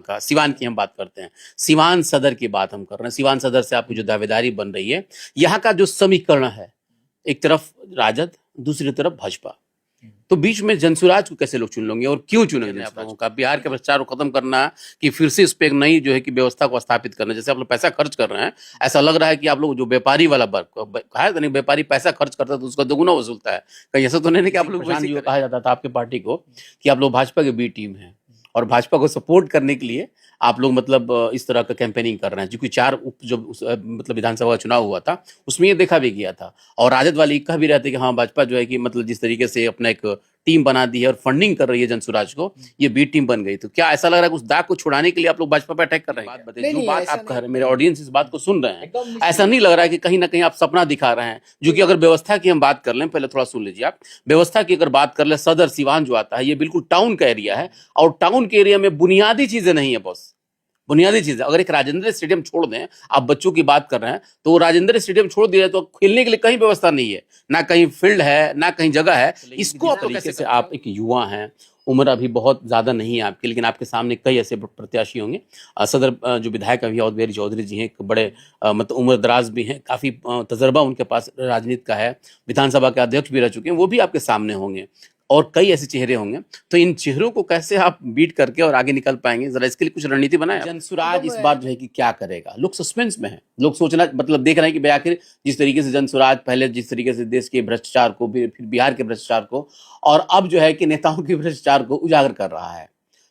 का सिवान की हम बात करते हैं, सिवान सदर की बात हम कर रहे हैं। सिवान सदर से आपकी जो दावेदारी बन रही है, यहाँ का जो समीकरण है, एक तरफ राजद, दूसरी तरफ भाजपा, तो बीच में जनसुराज को कैसे लोग चुन लेंगे और क्यों चुनेंगे आप लोगों का? बिहार के भ्रष्टाचार को खत्म करना कि फिर से इस पे एक नई जो है कि व्यवस्था को स्थापित करना? जैसे आप लोग पैसा खर्च कर रहे हैं, ऐसा लग रहा है कि आप लोग जो व्यापारी वाला वर्ग कहा है, व्यापारी पैसा खर्च करता है तो उसका दोगुना वसूलता है। कहीं ऐसा तो नहीं है कि आप लोग प्रशांत जी को कहा जाता था आपके पार्टी को कि आप लोग भाजपा की बी टीम है और भाजपा को सपोर्ट करने के लिए आप लोग मतलब इस तरह का कैंपेनिंग कर रहे हैं, क्योंकि चार मतलब विधानसभा का चुनाव हुआ था उसमें ये देखा भी गया था। और राजद वाले कह भी रहते कि हाँ भाजपा जो है कि मतलब जिस तरीके से अपना एक टीम बना दी है और फंडिंग कर रही है जनसुराज को, ये बी टीम बन गई। तो क्या ऐसा लग रहा है कि उस दाग को छुड़ाने के लिए आप लोग भाजपा पे अटैक कर रहे हैं? बात बताइए, जो बात आप कह रहे हैं, मेरे ऑडियंस इस बात को सुन रहे हैं, ऐसा नहीं लग रहा है कि कहीं ना कहीं आप सपना दिखा रहे हैं? जो कि अगर व्यवस्था की हम बात कर लें, पहले थोड़ा सुन लीजिए आप, व्यवस्था की अगर बात कर लें, सदर सिवान जो आता है ये बिल्कुल टाउन का एरिया है और टाउन के एरिया में बुनियादी चीजें नहीं है बॉस। बुनियादी चीज है, अगर एक राजेंद्र स्टेडियम छोड़ दें, आप बच्चों की बात कर रहे हैं, तो राजेंद्र स्टेडियम छोड़ दिया तो खेलने के लिए कहीं व्यवस्था नहीं है, ना कहीं फील्ड है ना कहीं जगह है। इसको आप तरीके से, आप एक युवा हैं, उम्र अभी बहुत ज्यादा नहीं है आपकी, लेकिन आपके सामने कई ऐसे प्रत्याशी होंगे। सदर जो विधायक अभी अवधवेरी चौधरी जी हैं, एक बड़े मतलब उम्र दराज भी हैं, काफी तजर्बा उनके पास राजनीति का है, विधानसभा के अध्यक्ष भी रह चुके हैं, वो भी आपके सामने होंगे और कई ऐसे चेहरे होंगे। तो इन चेहरों को कैसे आप बीट करके और आगे निकल पाएंगे, जरा इसके लिए कुछ रणनीति बनाए। जनसुराज इस बार जो है कि क्या करेगा, लोग सस्पेंस में है, लोग सोचना मतलब देख रहे हैं कि भाई आखिर जिस तरीके से जनसुराज पहले जिस तरीके से देश के भ्रष्टाचार को, फिर बिहार के भ्रष्टाचार को, और अब जो है कि नेताओं के भ्रष्टाचार को उजागर कर रहा है।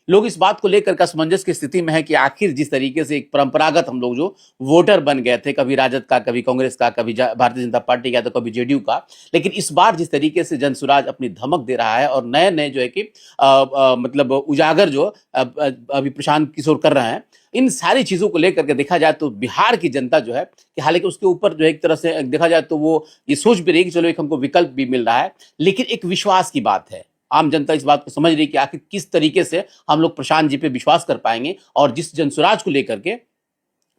लोग इस बात को लेकर के असमंजस की स्थिति में है कि आखिर जिस तरीके से एक परंपरागत हम लोग जो वोटर बन गए थे, कभी राजद का, कभी कांग्रेस का, कभी भारतीय जनता पार्टी का, तो कभी जेडीयू का, लेकिन इस बार जिस तरीके से जनसुराज अपनी धमक दे रहा है और नए नए जो है कि मतलब उजागर जो अभी प्रशांत किशोर कर रहे हैं, इन सारी चीजों को लेकर के देखा जाए तो बिहार की जनता जो है कि हालांकि उसके ऊपर जो है एक तरह से देखा जाए तो वो ये सोच भी रही कि चलो एक हमको विकल्प भी मिल रहा है, लेकिन एक विश्वास की बात है। आम जनता इस बात को समझ रही कि आखिर किस तरीके से हम लोग प्रशांत जी पे विश्वास कर पाएंगे, और जिस जनसुराज को लेकर के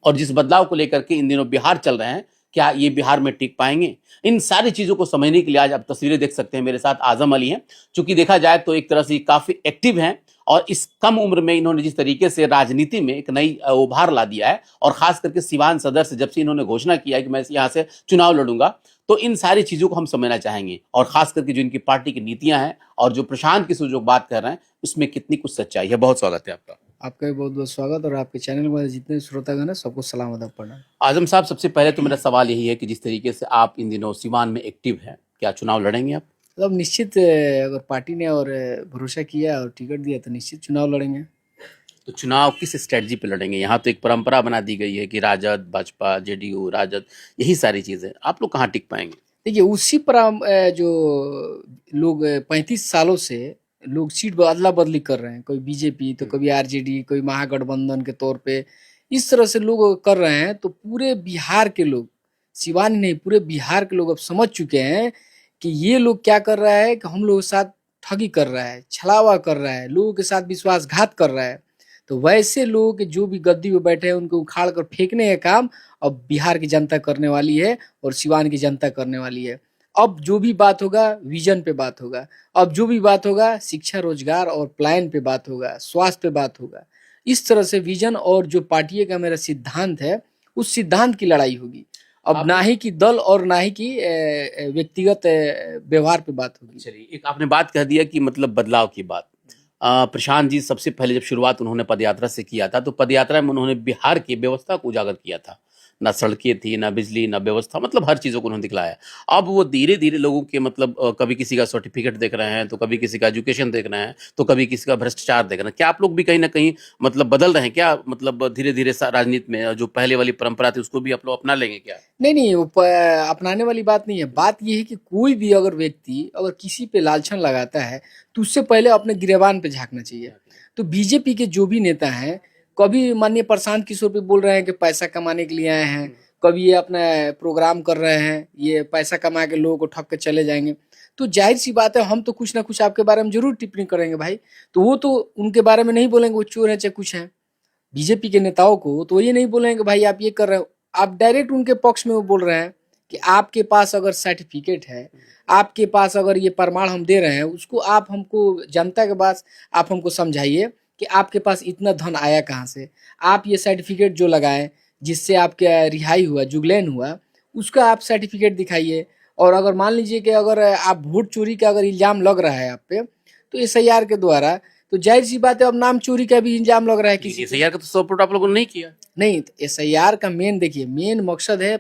और जिस बदलाव को लेकर के इन दिनों बिहार चल रहे हैं, क्या ये बिहार में टिक पाएंगे? इन सारी चीजों को समझने के लिए आज आप तस्वीरें देख सकते हैं, मेरे साथ आजम अली हैं, चूंकि देखा जाए तो एक तरह से काफी एक्टिव हैं और इस कम उम्र में इन्होंने जिस तरीके से राजनीति में एक नई उभार ला दिया है, और खास करके सिवान सदर से जब से इन्होंने घोषणा किया है कि मैं यहाँ से चुनाव लड़ूंगा, तो इन सारी चीजों को हम समझना चाहेंगे, और खास करके जो इनकी पार्टी की नीतियां हैं और जो प्रशांत किशोर जो बात कर रहे हैं उसमें कितनी कुछ सच्चाई है। बहुत स्वागत है आपका। आपका भी बहुत बहुत स्वागत, और आपके चैनल में जितने श्रोतागण हैं सबको सलाम अदा प्रणाम। आजम साहब, सबसे पहले तो मेरा सवाल यही है कि जिस तरीके से आप इन दिनों सिवान में एक्टिव हैं, क्या चुनाव लड़ेंगे आप? मतलब निश्चित अगर पार्टी ने और भरोसा किया और टिकट दिया तो निश्चित चुनाव लड़ेंगे। तो चुनाव किस स्ट्रेटजी पे लड़ेंगे? यहाँ तो एक परंपरा बना दी गई है कि राजद, भाजपा, जेडीयू, राजद, यही सारी चीजें, आप लोग कहाँ टिक पाएंगे? देखिए उसी पर जो लोग 35 सालों से लोग सीट अदला बदली कर रहे हैं, कोई बीजेपी तो कभी आरजेडी, कोई महागठबंधन के तौर पे, इस तरह से लोग कर रहे हैं। तो पूरे बिहार के लोग, सिवान नहीं पूरे बिहार के लोग अब समझ चुके हैं कि ये लोग क्या कर रहा है, कि हम लोगों के साथ ठगी कर रहा है, छलावा कर रहा है, लोगों के साथ विश्वासघात कर रहा है। तो वैसे लोग के जो भी गद्दी पे बैठे हैं उनको उखाड़ कर फेंकने का काम अब बिहार की जनता करने वाली है और सिवान की जनता करने वाली है। अब जो भी बात होगा विजन पे बात होगा, अब जो भी बात होगा शिक्षा, रोजगार और प्लान पे बात होगा, स्वास्थ्य पे बात होगा। इस तरह से विजन और जो पार्टी का मेरा सिद्धांत है उस सिद्धांत की लड़ाई होगी। अब ना ही कि दल और ना ही कि व्यक्तिगत व्यवहार पे बात होगी। चलिए, एक आपने बात कह दिया कि मतलब बदलाव की बात। प्रशांत जी सबसे पहले जब शुरुआत उन्होंने पदयात्रा से किया था, तो पदयात्रा में उन्होंने बिहार की व्यवस्था को उजागर किया था। ना सड़कें थी, ना बिजली, ना व्यवस्था, मतलब हर चीज़ों को उन्होंने दिखलाया। अब वो धीरे-धीरे लोगों के मतलब कभी किसी का सर्टिफिकेट देख रहे हैं, तो कभी किसी का एजुकेशन देख रहे हैं, तो कभी किसी का भ्रष्टाचार देख रहे हैं। क्या आप लोग भी कहीं न कहीं मतलब बदल रहे हैं क्या? मतलब धीरे-धीरे सा राजनीति में जो पहले वाली परंपरा थी उसको भी आप लोग अपना लेंगे क्या? नहीं, वो अपनाने वाली बात नहीं है। बात ये है कि कोई भी अगर व्यक्ति अगर किसी पे लांछन लगाता है तो उससे पहले अपने गिरेबान पे झाँकना चाहिए। तो बीजेपी के जो भी नेता हैं, कभी माननीय प्रशांत किशोर पे बोल रहे हैं कि पैसा कमाने के लिए आए हैं, कभी ये अपना प्रोग्राम कर रहे हैं, ये पैसा कमा के लोगों को ठग के चले जाएँगे। तो ज़ाहिर-सी बात है हम तो कुछ ना कुछ आपके बारे में ज़रूर टिप्पणी करेंगे भाई। तो वो तो उनके बारे में नहीं बोलेंगे वो चोर हैं चाहे कुछ हैं। बीजेपी के नेताओं को तो ये नहीं बोलेंगे कि भाई आप ये कर रहे हो। आप डायरेक्ट उनके पक्ष में वो बोल रहे हैं कि आपके पास अगर सर्टिफिकेट है, आपके पास अगर ये प्रमाण हम दे रहे हैं, उसको आप हमको जनता के पास आप हमको समझाइए कि आपके पास इतना धन आया कहाँ से, आप ये सर्टिफिकेट जो लगाएं जिससे आपका रिहाई हुआ, जुगलैन हुआ, उसका आप सर्टिफिकेट दिखाइए। और अगर मान लीजिए कि अगर आप वोट चोरी का अगर इल्जाम लग रहा है आप पे, तो एसआईआर के द्वारा, तो जाहिर सी बात है अब नाम चोरी का भी इल्जाम लग रहा है किसी पे। एसआईआर का तो सपोर्ट आप लोगों ने नहीं किया। नहीं, एसआईआर का मेन देखिए, मेन मकसद है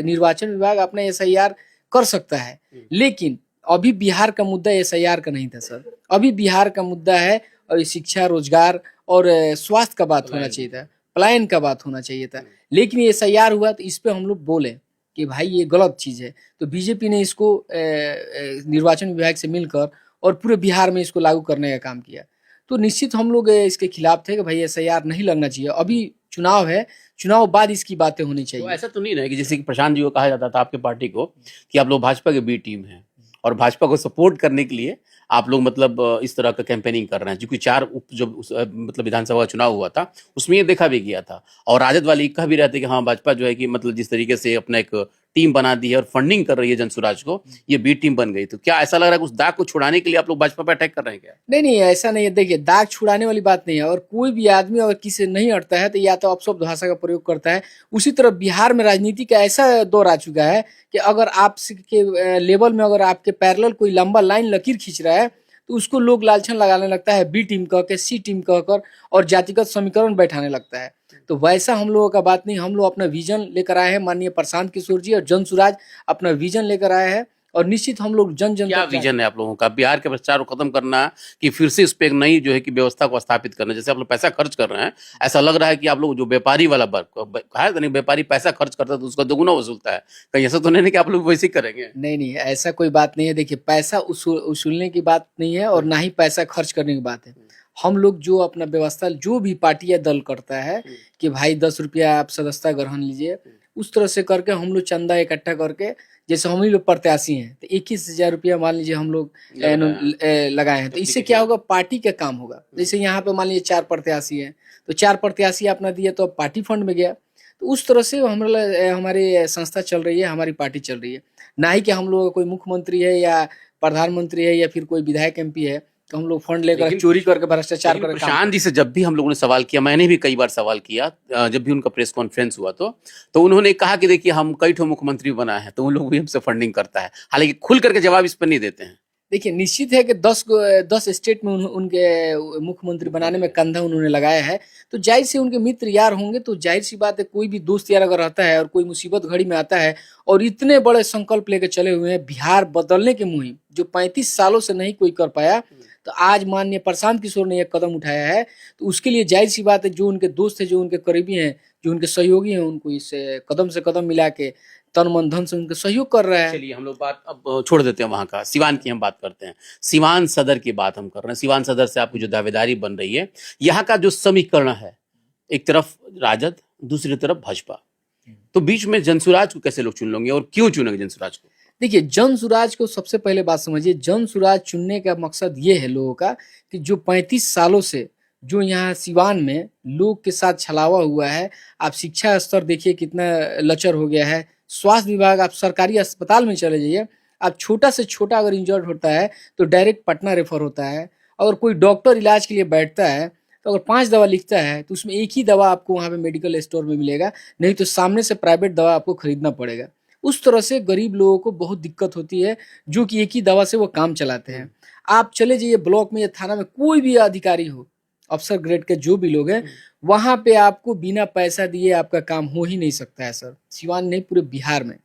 निर्वाचन विभाग अपना एसआईआर कर सकता है, लेकिन अभी बिहार का मुद्दा एसआईआर का नहीं था सर। अभी बिहार का मुद्दा है और शिक्षा, रोजगार और स्वास्थ्य का बात होना चाहिए था, पलायन का बात होना चाहिए था। लेकिन ये एसआईआर हुआ तो इस पे हम लोग बोले कि भाई ये गलत चीज है, तो बीजेपी ने इसको निर्वाचन विभाग से मिलकर और पूरे बिहार में इसको लागू करने का काम किया। तो निश्चित हम लोग इसके खिलाफ थे कि भाई एसआईआर नहीं लगना चाहिए। अभी चुनाव है, चुनाव बाद इसकी बातें होनी तो चाहिए। ऐसा तो नहीं ना कि जैसे कि प्रशांत जी को कहा जाता था आपके पार्टी को कि आप लोग भाजपा के बी टीम हैं और भाजपा को सपोर्ट करने के लिए आप लोग मतलब इस तरह का कैंपेनिंग कर रहे हैं, क्योंकि 4 उप जो मतलब विधानसभा का चुनाव हुआ था उसमें ये देखा भी गया था। और राजद वाले कह भी रहे थे कि हाँ भाजपा जो है कि मतलब जिस तरीके से अपना एक टीम बना दी है और फंडिंग कर रही है जनसुराज को, ये बी टीम बन गई। तो क्या ऐसा लग रहा है कि उस दाग को छुड़ाने के लिए आप लोग भाजपा पे अटैक कर रहे हैं क्या? नहीं नहीं, ऐसा नहीं है। देखिए, दाग छुड़ाने वाली बात नहीं है। और कोई भी आदमी अगर किसी से नहीं हटता है तो या तो अपशब्द भाषा का प्रयोग करता है। उसी तरह बिहार में राजनीति का ऐसा दौर आ चुका है कि अगर आप के लेवल में अगर आपके पैरेलल कोई लंबा लाइन लकीर खींच रहा है तो उसको लोग लालछन लगाने लगता है, बी टीम कह के, सी टीम कहकर, और जातिगत समीकरण बैठाने लगता है। तो वैसा हम लोगों का बात नहीं। हम लोग अपना विजन लेकर आए हैं, माननीय प्रशांत किशोर जी और जनसुराज अपना विजन लेकर आए हैं। और निश्चित हम लोग जन जन क्या विजन है आप लोगों का? बिहार के भ्रष्टाचार को खत्म करना कि फिर से इस पे एक नई जो है कि व्यवस्था को स्थापित करना? जैसे आप लोग पैसा खर्च कर रहे हैं, ऐसा लग रहा है कि आप लोग जो व्यापारी वाला वर्ग कहा है नहीं, व्यापारी पैसा खर्च करता है तो उसका दोगुना वसूलता है, कहीं ऐसा तो नहीं कि आप लोग वैसे ही करेंगे? नहीं नहीं, ऐसा कोई बात नहीं है। देखिए, पैसा उसूलने की बात नहीं है और ना ही पैसा खर्च करने की बात है। हम लोग जो अपना व्यवस्था, जो भी पार्टी या दल करता है कि भाई 10 रुपया आप सदस्यता ग्रहण लीजिए, उस तरह से करके हम लोग चंदा इकट्ठा करके, जैसे हम ही लोग प्रत्याशी हैं तो 21,000 रुपया मान लीजिए हम लोग लगाए हैं। तो इससे क्या होगा, पार्टी का काम होगा। जैसे यहाँ पे मान लीजिए 4 प्रत्याशी हैं तो 4 प्रत्याशी अपना दिए तो अब पार्टी फंड में गया। तो उस तरह से हमारी संस्था चल रही है, हमारी पार्टी चल रही है। ना ही कि हम लोग कोई मुख्यमंत्री है या प्रधानमंत्री है या फिर कोई विधायक एमपी है तो हम लोग फंड लेकर चोरी करके भ्रष्टाचार करके। प्रशांत जी से जब भी हम लोगों ने सवाल किया, मैंने भी कई बार सवाल किया, जब भी उनका प्रेस कॉन्फ्रेंस हुआ तो उन्होंने कहा कि देखिए हम कई ठो मुख्यमंत्री बना है तो उन लोग भी हमसे फंडिंग करता है। हालांकि खुल करके जवाब इस पर नहीं देते हैं। देखिए, निश्चित है कि 10 स्टेट में उनके मुख्यमंत्री बनाने में कंधा उन्होंने लगाया है। तो जाहिर से उनके मित्र यार होंगे, तो जाहिर सी बात है कोई भी दोस्त यार अगर रहता है और कोई मुसीबत घड़ी में आता है और इतने बड़े संकल्प लेकर चले हुए हैं बिहार बदलने की मुहिम, जो 35 सालों से नहीं कोई कर पाया, तो आज माननीय प्रशांत किशोर ने एक कदम उठाया है। तो उसके लिए जाहिर सी बात है जो उनके दोस्त है, जो उनके करीबी हैं, जो उनके सहयोगी हैं, उनको इस कदम मिला के तन मन धन से उनका सहयोग कर रहा है। चलिए हम लोग बात अब छोड़ देते हैं, वहां का सिवान की हम बात करते हैं। सिवान सदर की बात हम कर रहे हैं। सिवान सदर से आपकी जो दावेदारी बन रही है, यहाँ का जो समीकरण है, एक तरफ राजद, दूसरी तरफ भाजपा, तो बीच में जनसुराज को कैसे लोग चुन लेंगे और क्यों चुनेंगे जनसुराज को? देखिए, जनसुराज को सबसे पहले बात समझिए, जनसुराज चुनने का मकसद ये है लोगों का कि जो 35 सालों से जो यहाँ सिवान में लोग के साथ छलावा हुआ है। आप शिक्षा स्तर देखिए कितना लचर हो गया है। स्वास्थ्य विभाग, आप सरकारी अस्पताल में चले जाइए, आप छोटा से छोटा अगर इंजर्ड होता है तो डायरेक्ट पटना रेफर होता है। अगर कोई डॉक्टर इलाज के लिए बैठता है तो अगर 5 दवा लिखता है तो उसमें एक ही दवा आपको वहाँ पे मेडिकल स्टोर में मिलेगा, नहीं तो सामने से प्राइवेट दवा आपको खरीदना पड़ेगा। उस तरह से गरीब लोगों को बहुत दिक्कत होती है, जो कि एक ही दवा से वो काम चलाते हैं। आप चले जाइए ब्लॉक में या थाना में, कोई भी अधिकारी हो, अफसर ग्रेड के जो भी लोग हैं, वहां पे आपको बिना पैसा दिए आपका काम हो ही नहीं सकता है सर, सिवान नहीं पूरे बिहार में।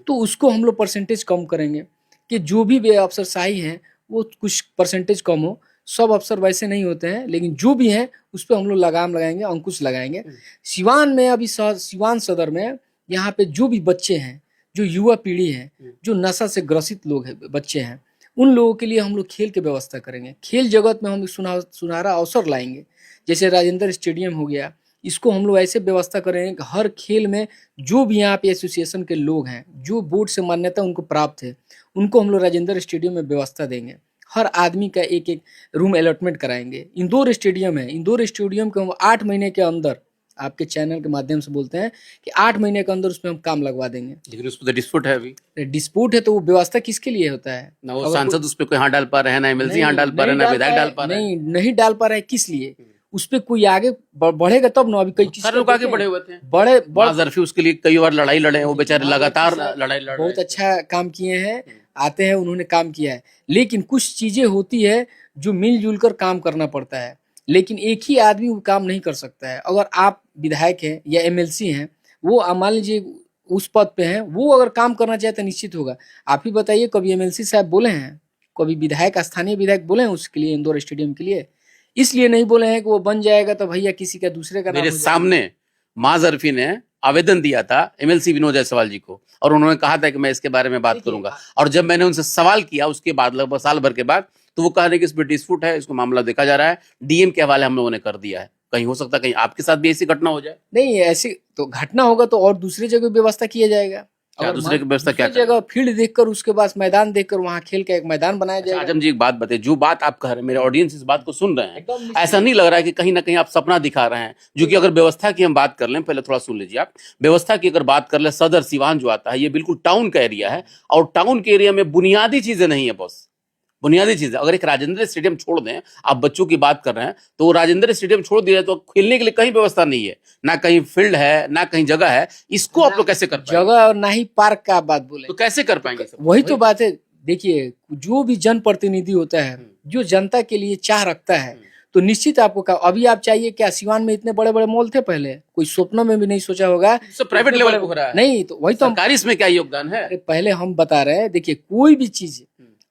तो उसको हम लोग परसेंटेज कम करेंगे कि जो भी अफसरशाही है वो कुछ परसेंटेज कम हो। सब अफसर वैसे नहीं होते हैं, लेकिन जो भी हैं उस पर हम लोग लगाम लगाएंगे, अंकुश लगाएंगे। सिवान में अभी सिवान सदर में यहाँ पे जो भी बच्चे हैं, जो युवा पीढ़ी है, जो नशा से ग्रसित लोग हैं, बच्चे हैं, उन लोगों के लिए हम लोग खेल की व्यवस्था करेंगे। खेल जगत में हम सुनहरा अवसर लाएंगे। जैसे राजेंद्र स्टेडियम हो गया, इसको हम लोग ऐसे व्यवस्था करेंगे कि हर खेल में जो भी यहाँ पे एसोसिएशन के लोग हैं, जो बोर्ड से मान्यता उनको प्राप्त है, उनको हम लोग राजेंद्र स्टेडियम में व्यवस्था देंगे। हर आदमी का एक एक रूम अलॉटमेंट कराएंगे। इंदौर स्टेडियम है, इंदौर स्टेडियम को हम 8 महीने के अंदर, आपके चैनल के माध्यम से बोलते हैं कि 8 महीने के अंदर उसमें हम काम लगवा देंगे। लेकिन उस पर डिस्प्यूट है अभी। डिस्प्यूट है तो वो व्यवस्था किसके लिए होता है? ना वो सांसद उस पर कोई हाथ डाल पा रहे हैं, ना एमएलसी हाथ डाल पा रहे हैं, ना विधायक डाल पा रहे हैं। नहीं डाल पा रहे हैं, किस लिए? उस पे कोई आगे बढ़ेगा तब ना। अभी कई सारे लोग आगे बढ़े हुए थे, बड़े जरफी उसके लिए कई बार लड़ाई लड़े हैं, वो बेचारे लगातार लड़ाई लड़ रहे बहुत थे। अच्छा काम किए हैं, आते हैं, उन्होंने काम किया है। लेकिन कुछ चीजें होती है जो मिलजुल कर काम करना पड़ता है, लेकिन एक ही आदमी वो काम नहीं कर सकता है। अगर आप विधायक हैं या एमएलसी हैं, वो मान लीजिए उस पद पे हैं, वो अगर काम करना चाहे तो निश्चित होगा। आप ही बताइए, कभी एमएलसी साहब बोले हैं, कभी विधायक, स्थानीय विधायक बोले हैं उसके लिए, इंदौर स्टेडियम के लिए? इसलिए नहीं बोले हैं कि वो बन जाएगा तो भैया किसी का दूसरे का नाम मेरे हो जाएगा। सामने मां जरफी ने आवेदन दिया था एमएलसी विनोद जायसवाल जी को, और उन्होंने कहा था कि मैं इसके बारे में बात देखिए, करूंगा। और जब मैंने उनसे सवाल किया उसके बाद, लगभग साल भर के बाद, तो वो कह रहे कि इस पर डिस्प्यूट है, इसको मामला देखा जा रहा है, डीएम के हवाले हम लोगों ने कर दिया है। कहीं हो सकता है कहीं आपके साथ भी ऐसी घटना हो जाए? नहीं, ऐसी तो घटना होगा तो और दूसरी जगह व्यवस्था किया जाएगा। क्या अगर दूसरे की व्यवस्था क्या दूसरी जगह फील्ड देखकर, उसके पास मैदान देखकर, वहाँ खेल का एक मैदान बनाया अच्छा, जाएगा। आजम जी एक बात बताइए, जो बात आप कह रहे हैं, मेरे ऑडियंस इस बात को सुन रहे हैं, एकदम निश्चित। ऐसा नहीं लग रहा है कि कहीं ना कहीं आप सपना दिखा रहे हैं? जो कि अगर व्यवस्था की हम बात कर लें, पहले थोड़ा सुन लीजिए आप, व्यवस्था की अगर बात कर लें, सदर सिवान जो आता है ये बिल्कुल टाउन का एरिया है, और टाउन के एरिया में बुनियादी चीजें नहीं है बॉस। बुनियादी चीजें, अगर एक राजेंद्र स्टेडियम छोड़ दें, आप बच्चों की बात कर रहे हैं, तो वो राजेंद्र स्टेडियम छोड़ दिया तो खेलने के लिए कहीं व्यवस्था नहीं है, ना कहीं फील्ड है, ना कहीं जगह है। इसको आप लोग कैसे कर पाएंगे? जगह और ना ही पार्क का आप बात बोले, तो कैसे कर पाएंगे सब? वही तो बात है। देखिए, जो भी जनप्रतिनिधि होता है, जो जनता के लिए चाह रखता है, तो निश्चित आपको अभी आप चाहिए क्या? सिवान में इतने बड़े बड़े मॉल थे पहले, कोई स्वप्न में भी नहीं सोचा होगा। सब प्राइवेट लेवल पे हो रहा है। नहीं, तो वही तो सरकारी इसमें क्या योगदान है? अरे पहले हम बता रहे हैं, देखिए कोई भी चीज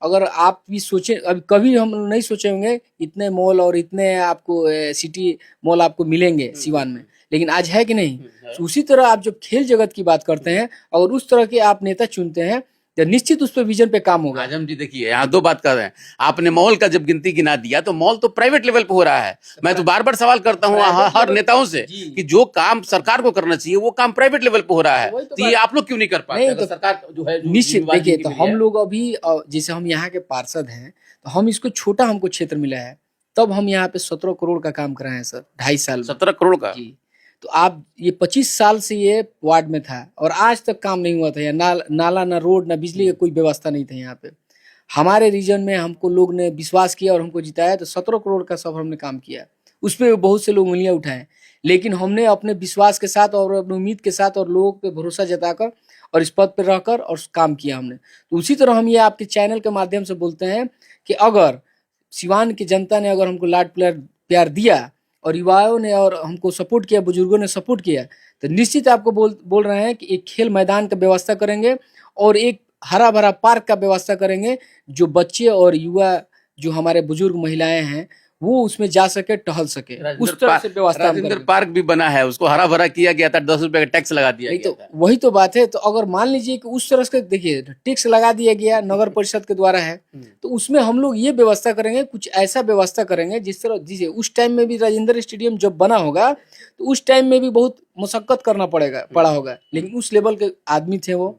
अगर आप भी सोचे, अभी कभी हम नहीं सोचे होंगे इतने मॉल और इतने आपको सिटी मॉल आपको मिलेंगे सिवान में, लेकिन आज है कि नहीं? तो उसी तरह आप जब खेल जगत की बात करते हैं और उस तरह के आप नेता चुनते हैं, तो निश्चित उस पर विजन पे काम होगा। आजम जी देखिए, यहाँ दो बात कर रहे हैं। आपने मॉल का जब गिनती गिना दिया, तो मॉल तो प्राइवेट लेवल पे हो रहा है। मैं तो बार बार सवाल करता हूँ हर नेताओं से कि जो काम सरकार को करना चाहिए वो काम प्राइवेट लेवल पे हो रहा है, तो ये आप लोग क्यों नहीं कर पाते? अगर सरकार जो है निश्चित देखिए, तो हम लोग अभी जैसे हम यहाँ के पार्षद हैं, तो हम इसको छोटा हमको क्षेत्र मिला है, तब हम यहाँ पे 17 करोड़ का काम कराए हैं सर, 2.5 साल में। 17 करोड़ का? जी। तो आप ये 25 साल से ये वार्ड में था और आज तक काम नहीं हुआ था। या नाला, ना रोड, ना बिजली का कोई व्यवस्था नहीं था यहाँ पे। हमारे रीजन में हमको लोग ने विश्वास किया और हमको जिताया, तो 17 करोड़ का सब हमने काम किया। उस पर बहुत से लोग उंगलियां उठाए, लेकिन हमने अपने विश्वास के साथ और अपनी उम्मीद के साथ और लोगों पे भरोसा जताकर और इस पद पर रहकर और काम किया हमने। तो उसी तरह हम ये आपके चैनल के माध्यम से बोलते हैं कि अगर सिवान की जनता ने अगर हमको लाड प्यार दिया और युवाओं ने और हमको सपोर्ट किया, बुजुर्गों ने सपोर्ट किया, तो निश्चित आपको बोल रहे हैं कि एक खेल मैदान का व्यवस्था करेंगे और एक हरा भरा पार्क का व्यवस्था करेंगे, जो बच्चे और युवा, जो हमारे बुजुर्ग महिलाएं हैं, वो उसमें जा सके, टहल सके, उस तरह से व्यवस्था। राजेंद्र पार्क भी बना है, उसको हरा भरा किया गया था, 10 रुपए का टैक्स लगा दिया गया था। वही तो बात है। तो अगर मान लीजिए कि उस तरह से देखिए टैक्स लगा दिया गया, नगर परिषद के द्वारा है, तो उसमें हम लोग ये व्यवस्था करेंगे, कुछ ऐसा व्यवस्था करेंगे जिस तरह जिसे उस टाइम में भी राजेंद्र स्टेडियम जब बना होगा, तो उस टाइम में भी बहुत मशक्कत करना पड़ा होगा, लेकिन उस लेवल के आदमी थे वो,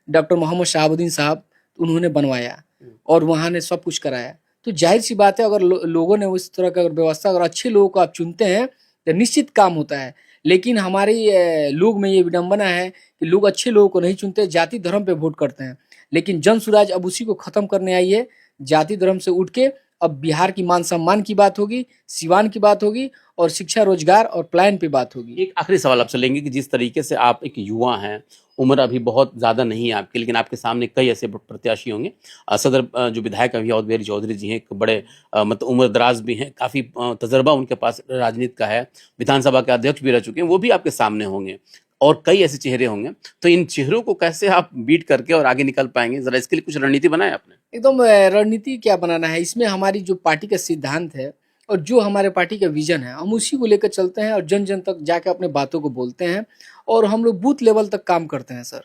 डॉक्टर मोहम्मद शहाबुद्दीन साहब, उन्होंने बनवाया और वहाँ ने सब कुछ कराया। तो जाहिर सी बात है, अगर लोगों ने उस तरह का अगर व्यवस्था, अगर अच्छे लोगों को आप चुनते हैं तो निश्चित काम होता है। लेकिन हमारी लोग में ये विडंबना है कि लोग अच्छे लोगों को नहीं चुनते, जाति धर्म पे वोट करते हैं। लेकिन जन सुराज अब उसी को खत्म करने आई है, जाति धर्म से उठ के अब बिहार की मान सम्मान की बात होगी, सिवान की बात होगी और शिक्षा, रोजगार और प्लान पे बात होगी। एक आखिरी सवाल आपसे लेंगे कि जिस तरीके से आप एक युवा हैं, उम्र अभी बहुत ज़्यादा नहीं है आपकी, लेकिन आपके सामने कई ऐसे प्रत्याशी होंगे। सदर जो विधायक अभी अवध चौधरी जी हैं, एक बड़े मतलब उम्र दराज भी हैं, काफ़ी तजर्बा उनके पास राजनीति का है, विधानसभा के अध्यक्ष भी रह चुके हैं, वो भी आपके सामने होंगे और कई ऐसे चेहरे होंगे। तो इन चेहरों को कैसे आप बीट करके और आगे निकल पाएंगे? जरा इसके लिए कुछ रणनीति बनाए आपने? एकदम रणनीति क्या बनाना है, इसमें हमारी जो पार्टी का सिद्धांत है और जो हमारे पार्टी का विजन है, हम उसी को लेकर चलते हैं और जन जन तक जाके अपने बातों को बोलते हैं और हम लोग बूथ लेवल तक काम करते हैं सर।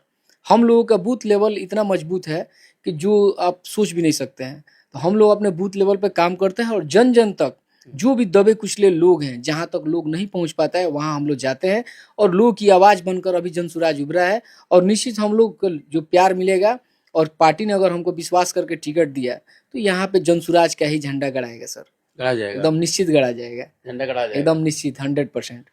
हम लोगों का बूथ लेवल इतना मजबूत है कि जो आप सोच भी नहीं सकते हैं। तो हम लोग अपने बूथ लेवल पे काम करते हैं और जन जन तक जो भी दबे कुचले लोग हैं, जहाँ तक लोग नहीं पहुँच पाता है, वहाँ हम लोग जाते हैं और लोगों की आवाज़ बनकर अभी जन सुराज उभरा है। और निश्चित हम लोग को जो प्यार मिलेगा और पार्टी ने अगर हमको विश्वास करके टिकट दिया, तो यहाँ पे जन सुराज का ही झंडा गड़ाएगा सर। गड़ा जाएगा? एकदम निश्चित गड़ा जाएगा, झंडा गड़ा जाएगा एकदम निश्चित, 100%।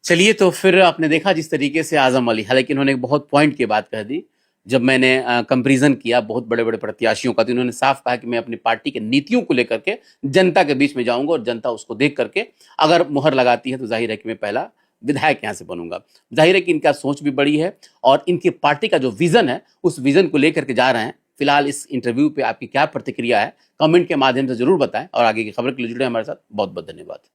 चलिए, तो फिर आपने देखा जिस तरीके से आजम अली, हालांकि इन्होंने एक बहुत पॉइंट की बात कह दी, जब मैंने कंपैरिजन किया बहुत बड़े बड़े प्रत्याशियों का, तो इन्होंने साफ कहा कि मैं अपनी पार्टी के नीतियों को लेकर के जनता के बीच में जाऊंगा और जनता उसको देख करके अगर मुहर लगाती है तो जाहिर है कि मैं पहला विधायक यहाँ से बनूंगा। जाहिर है कि इनका सोच भी बड़ी है और इनकी पार्टी का जो विजन है उस विजन को लेकर के जा रहे हैं। फिलहाल इस इंटरव्यू पे आपकी क्या प्रतिक्रिया है, कमेंट के माध्यम से जरूर बताएं और आगे की खबर के लिए जुड़े हमारे साथ। बहुत बहुत धन्यवाद।